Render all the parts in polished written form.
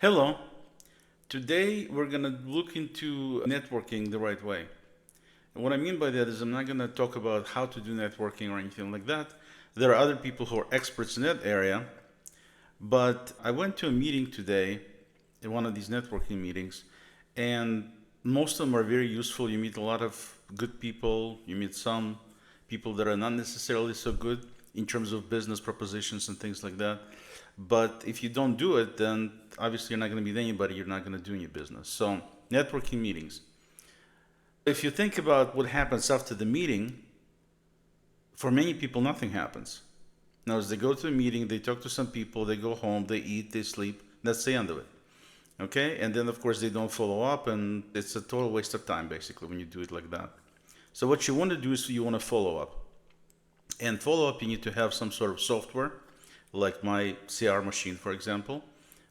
Hello. Today we're going to look into networking the right way. And what I mean by that is I'm not going to talk about how to do networking or anything like that. There are other people who are experts in that area. But I went to a meeting today, in one of these networking meetings, and most of them are very useful. You meet a lot of good people. You meet some people that are not necessarily so good in terms of business propositions and things like that. But if you don't do it, then obviously you're not going to meet anybody. You're not going to do any business. So, networking meetings. If you think about what happens after the meeting, for many people, nothing happens. Now, as they go to a meeting, they talk to some people, they go home, they eat, they sleep. That's the end of it. Okay? And then, of course, they don't follow up, and it's a total waste of time, basically, when you do it like that. So, what you want to do is you want to follow up. And follow up, you need to have some sort of software, like my CR machine, for example.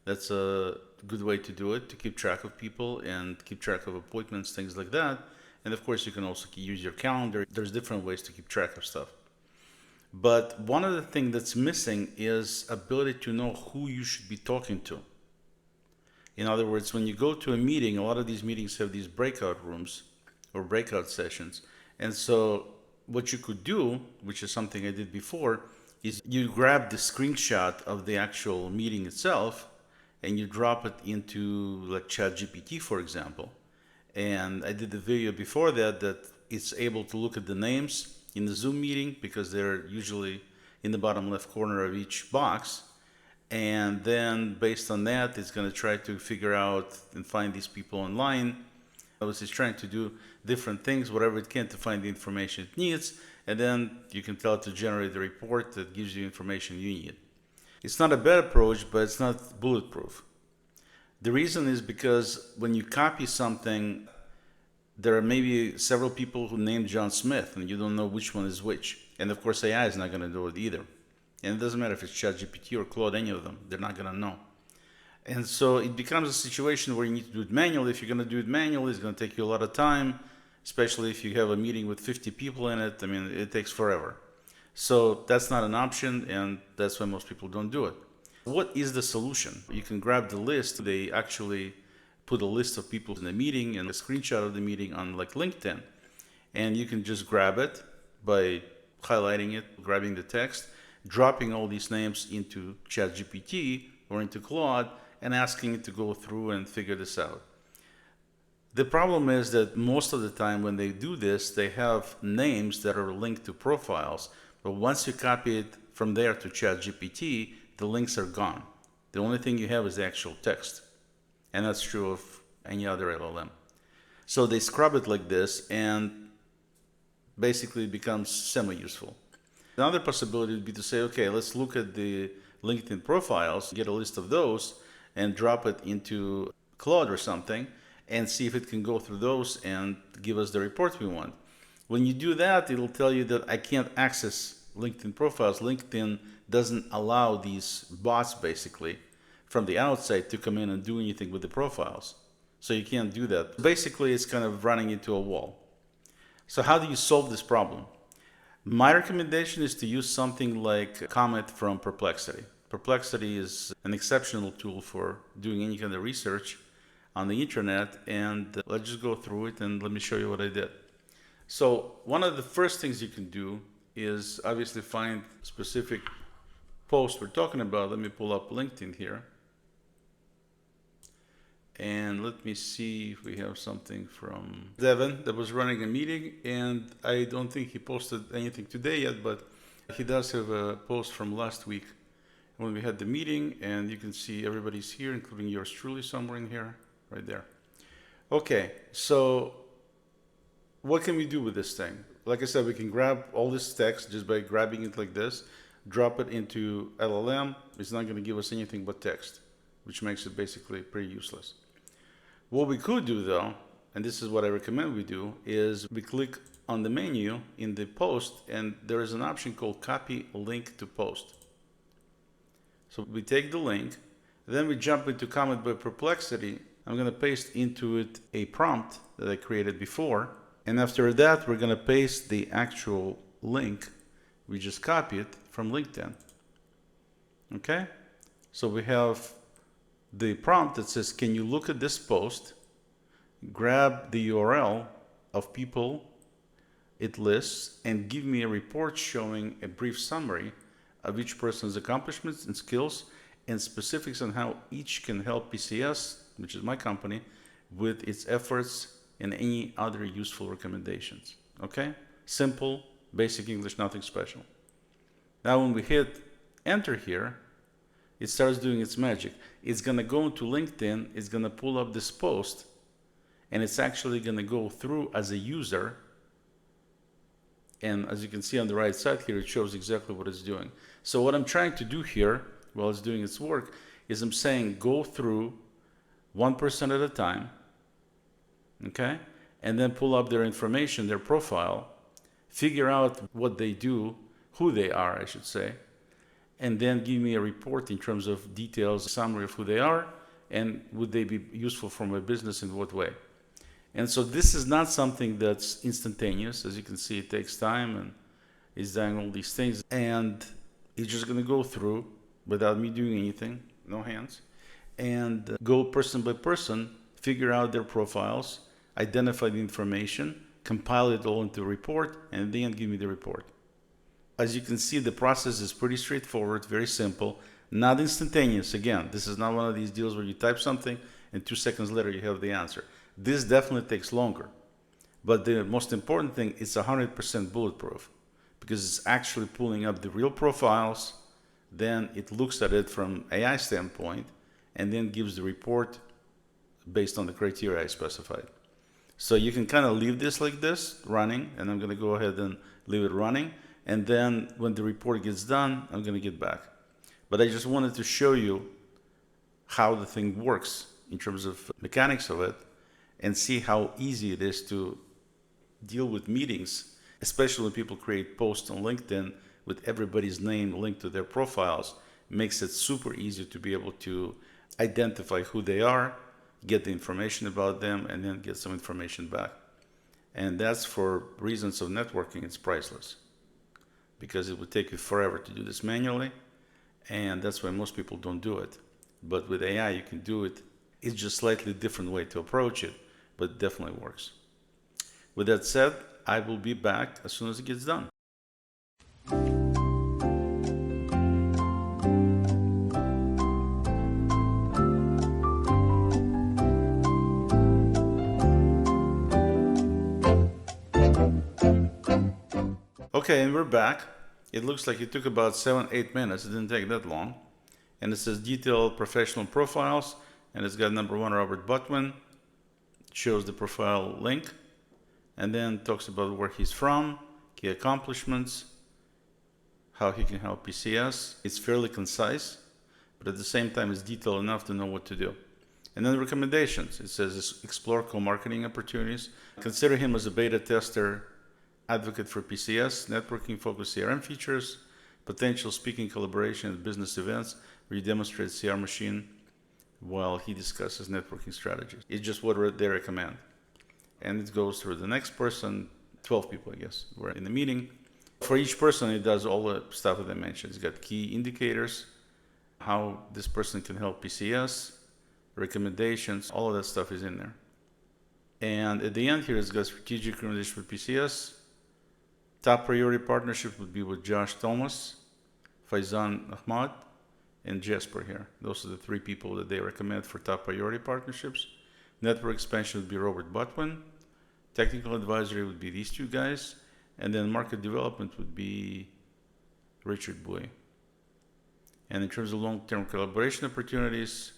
That's a good way to do it, to keep track of people and keep track of appointments, things like that. And of course, you can also use your calendar. There's different ways to keep track of stuff. But one of the things that's missing is ability to know who you should be talking to. In other words, when you go to a meeting, a lot of these meetings have these breakout rooms or breakout sessions. And so what you could do, which is something I did before, is you grab the screenshot of the actual meeting itself and you drop it into like ChatGPT, for example. And I did a video before that it's able to look at the names in the Zoom meeting because they're usually in the bottom left corner of each box. And then based on that, it's going to try to figure out and find these people online. Obviously, it's trying to do different things, whatever it can, to find the information it needs. And then you can tell it to generate a report that gives you information you need. It's not a bad approach, but it's not bulletproof. The reason is because when you copy something, there are maybe several people who named John Smith, and you don't know which one is which. And of course, AI is not going to do it either. And it doesn't matter if it's ChatGPT or Claude, any of them, they're not going to know. And so it becomes a situation where you need to do it manually. If you're going to do it manually, it's going to take you a lot of time, especially if you have a meeting with 50 people in it. I mean, it takes forever. So that's not an option, and that's why most people don't do it. What is the solution? You can grab the list. They actually put a list of people in the meeting and a screenshot of the meeting on like LinkedIn. And you can just grab it by highlighting it, grabbing the text, dropping all these names into ChatGPT or into Claude and asking it to go through and figure this out. The problem is that most of the time when they do this, they have names that are linked to profiles. But once you copy it from there to ChatGPT, the links are gone. The only thing you have is the actual text. And that's true of any other LLM. So they scrub it like this and basically it becomes semi-useful. Another possibility would be to say, okay, let's look at the LinkedIn profiles, get a list of those, and drop it into Claude or something, and see if it can go through those and give us the report we want. When you do that, it'll tell you that I can't access LinkedIn profiles. LinkedIn doesn't allow these bots, basically, from the outside to come in and do anything with the profiles. So you can't do that. Basically, it's kind of running into a wall. So how do you solve this problem? My recommendation is to use something like Comet from Perplexity. Perplexity is an exceptional tool for doing any kind of research on the internet, and let's just go through it and let me show you what I did. So one of the first things you can do is obviously find specific post we're talking about. Let me pull up LinkedIn here. And let me see if we have something from Devin that was running a meeting, and I don't think he posted anything today yet, but he does have a post from last week when we had the meeting, and you can see everybody's here, including yours truly somewhere in here, right there. Okay, so what can we do with this thing? Like I said, we can grab all this text just by grabbing it like this, drop it into LLM. It's not going to give us anything but text, which makes it basically pretty useless. What we could do though, and this is what I recommend we do, is we click on the menu in the post and there is an option called copy link to post. So we take the link, then we jump into Comet by Perplexity. I'm going to paste into it a prompt that I created before. And after that, we're going to paste the actual link we just copied from LinkedIn. Okay? So we have the prompt that says, can you look at this post, grab the URL of people it lists, and give me a report showing a brief summary of each person's accomplishments and skills and specifics on how each can help PCS, which is my company, with its efforts and any other useful recommendations. Okay? Simple, basic English, nothing special. Now when we hit enter here, it starts doing its magic. It's gonna go into LinkedIn, it's gonna pull up this post, and it's actually gonna go through as a user. And as you can see on the right side here, it shows exactly what it's doing. So what I'm trying to do here, while it's doing its work, is I'm saying go through one person at a time, okay? And then pull up their information, their profile, figure out what they do, who they are, I should say, and then give me a report in terms of details, summary of who they are, and would they be useful for my business in what way. And so this is not something that's instantaneous. As you can see, it takes time and it's doing all these things. And it's just going to go through without me doing anything, no hands, and go person by person, figure out their profiles, identify the information, compile it all into a report, and then give me the report. As you can see, the process is pretty straightforward, very simple, not instantaneous. Again, this is not one of these deals where you type something and 2 seconds later you have the answer. This definitely takes longer. But the most important thing is 100% bulletproof, because it's actually pulling up the real profiles, then it looks at it from AI standpoint, and then gives the report based on the criteria I specified. So you can kind of leave this like this, running, and I'm going to go ahead and leave it running. And then when the report gets done, I'm going to get back. But I just wanted to show you how the thing works in terms of mechanics of it, and see how easy it is to deal with meetings, especially when people create posts on LinkedIn with everybody's name linked to their profiles. It makes it super easy to be able to identify who they are, get the information about them, and then get some information back. And that's, for reasons of networking, it's priceless, because it would take you forever to do this manually, and that's why most people don't do it. But with AI, you can do it. It's just slightly different way to approach it, but it definitely works. With that said, I will be back as soon as it gets done. Okay, and we're back. It looks like it took about 7-8 minutes. It didn't take that long. And it says detailed professional profiles, and it's got number 1, Robert Butwin. It shows the profile link, and then talks about where he's from, key accomplishments, how he can help PCS. It's fairly concise, but at the same time it's detailed enough to know what to do. And then recommendations. It says explore co-marketing opportunities. Consider him as a beta tester, advocate for PCS, networking focused CRM features, potential speaking collaboration at business events where you demonstrate CR machine while he discusses networking strategies. It's just what they recommend. And it goes through the next person, 12 people, I guess, were in the meeting. For each person, it does all the stuff that I mentioned. It's got key indicators, how this person can help PCS, recommendations, all of that stuff is in there. And at the end here, it's got strategic recommendation for PCS. Top priority partnership would be with Josh Thomas, Faizan Ahmad, and Jesper here. Those are the 3 people that they recommend for top priority partnerships. Network expansion would be Robert Butwin. Technical advisory would be these 2 guys. And then market development would be Richard Bowie. And in terms of long-term collaboration opportunities,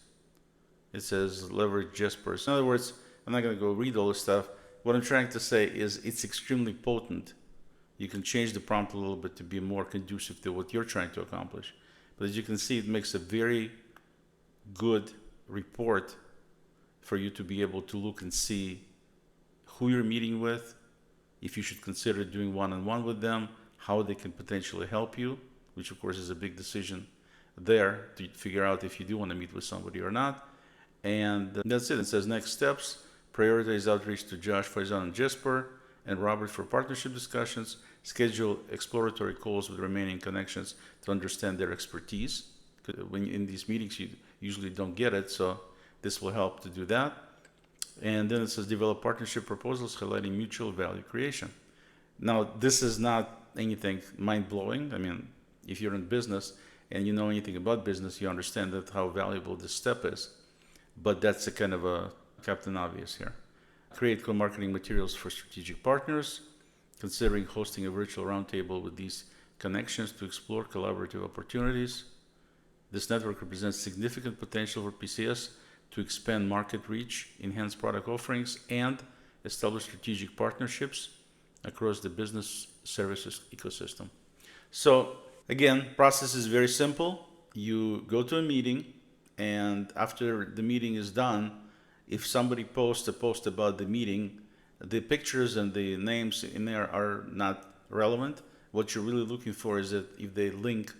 it says leverage Jesper. In other words, I'm not going to go read all this stuff. What I'm trying to say is it's extremely potent. You can change the prompt a little bit to be more conducive to what you're trying to accomplish. But as you can see, it makes a very good report for you to be able to look and see who you're meeting with, if you should consider doing one-on-one with them, how they can potentially help you, which of course is a big decision there to figure out if you do want to meet with somebody or not. And that's it. It says next steps, prioritize outreach to Josh, Faizan, and Jesper, and Robert for partnership discussions, schedule exploratory calls with remaining connections to understand their expertise. When in these meetings, usually don't get it. So this will help to do that. And then it says develop partnership proposals highlighting mutual value creation. Now, this is not anything mind blowing. I mean, if you're in business and you know anything about business, you understand that how valuable this step is. But that's a kind of a Captain Obvious here. Create co-marketing materials for strategic partners, considering hosting a virtual roundtable with these connections to explore collaborative opportunities. This network represents significant potential for PCS to expand market reach, enhance product offerings, and establish strategic partnerships across the business services ecosystem. So again, process is very simple. You go to a meeting, and after the meeting is done, if somebody posts a post about the meeting, the pictures and the names in there are not relevant. What you're really looking for is that if they link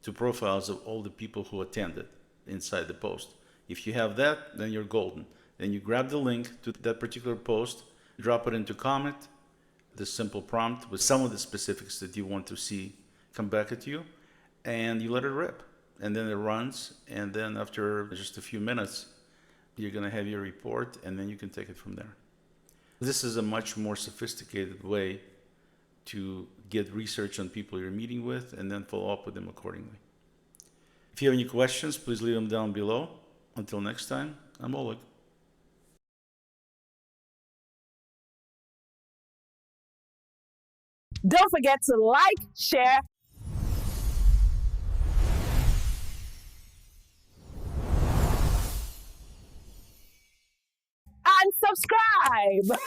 to profiles of all the people who attended inside the post. If you have that, then you're golden. Then you grab the link to that particular post, drop it into Comet, this simple prompt with some of the specifics that you want to see come back at you, and you let it rip. And then it runs, and then after just a few minutes, you're gonna have your report, and then you can take it from there. This is a much more sophisticated way to get research on people you're meeting with and then follow up with them accordingly. If you have any questions, please leave them down below. Until next time, I'm Oleg. Don't forget to like, share, and subscribe.